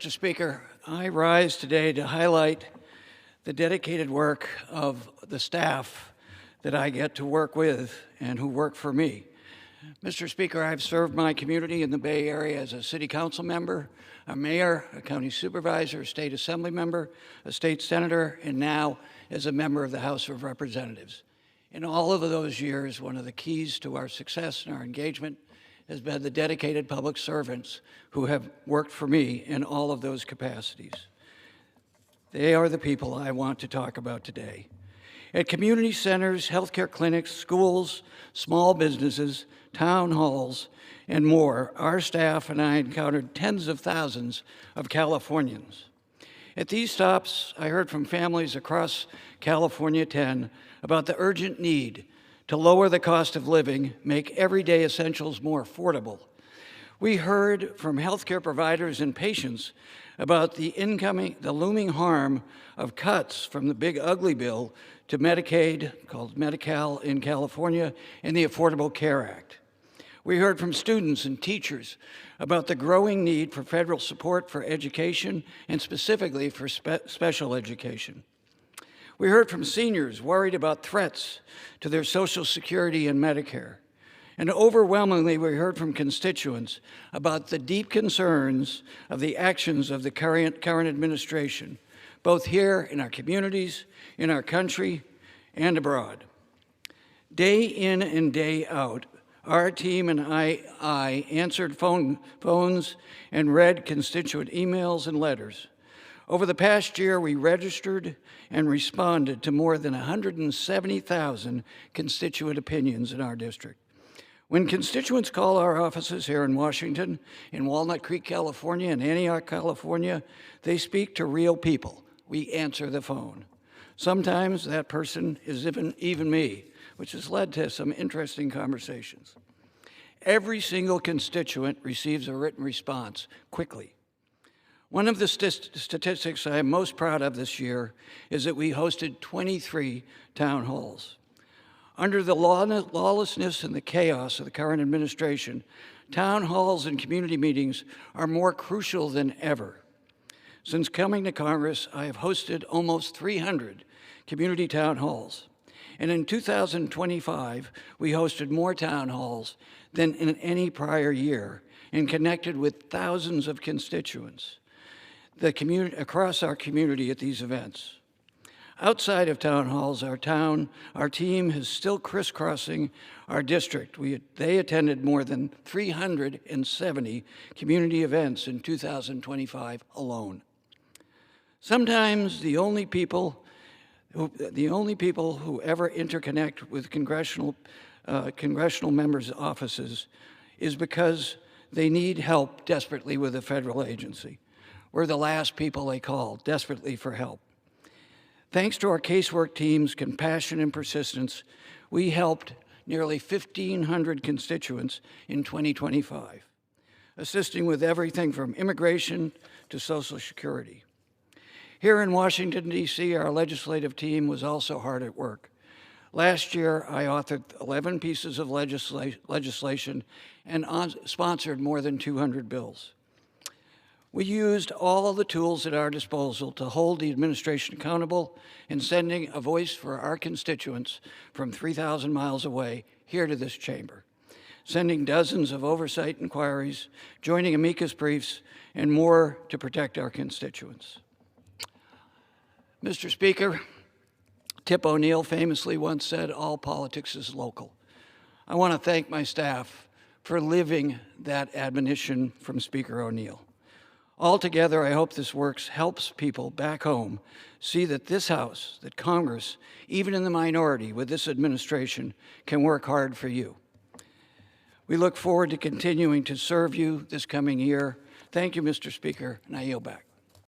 Mr. Speaker, I rise today to highlight the dedicated work of the staff that I get to work with and who work for me. Mr. Speaker, I've served my community in the Bay Area as a city council member, a mayor, a county supervisor, a state assembly member, a state senator, and now as a member of the House of Representatives. In all of those years, one of the keys to our success and our engagement has been the dedicated public servants who have worked for me in all of those capacities. They are the people I want to talk about today. At community centers, healthcare clinics, schools, small businesses, town halls, and more, our staff and I encountered tens of thousands of Californians. At these stops, I heard from families across California 10 about the urgent need to lower the cost of living, make everyday essentials more affordable. We heard from healthcare providers and patients about the looming harm of cuts from the big ugly bill to Medicaid, called Medi-Cal in California, and the Affordable Care Act. We heard from students and teachers about the growing need for federal support for education and specifically for special education. We heard from seniors worried about threats to their Social Security and Medicare. And overwhelmingly, we heard from constituents about the deep concerns of the actions of the current administration, both here in our communities, in our country, and abroad. Day in and day out, our team and I answered phones and read constituent emails and letters. Over the past year, we registered and responded to more than 170,000 constituent opinions in our district. When constituents call our offices here in Washington, in Walnut Creek, California, and Antioch, California, they speak to real people. We answer the phone. Sometimes that person is even me, which has led to some interesting conversations. Every single constituent receives a written response quickly. One of the statistics I am most proud of this year is that we hosted 23 town halls. Under the lawlessness and the chaos of the current administration, town halls and community meetings are more crucial than ever. Since coming to Congress, I have hosted almost 300 community town halls. And in 2025, we hosted more town halls than in any prior year and connected with thousands of constituents across our community at these events. Outside of town halls, our team is still crisscrossing our district. They attended more than 370 community events in 2025 alone. Sometimes the only people who ever interconnect with congressional members' offices is because they need help desperately with a federal agency. We're the last people they call desperately for help. Thanks to our casework team's compassion and persistence, we helped nearly 1,500 constituents in 2025, assisting with everything from immigration to Social Security. Here in Washington, D.C., our legislative team was also hard at work. Last year, I authored 11 pieces of legislation and sponsored more than 200 bills. We used all the tools at our disposal to hold the administration accountable in sending a voice for our constituents from 3,000 miles away here to this chamber, sending dozens of oversight inquiries, joining amicus briefs, and more to protect our constituents. Mr. Speaker, Tip O'Neill famously once said, "All politics is local." I want to thank my staff for living that admonition from Speaker O'Neill. Altogether, I hope this work helps people back home see that this House, that Congress, even in the minority with this administration, can work hard for you. We look forward to continuing to serve you this coming year. Thank you, Mr. Speaker, and I yield back.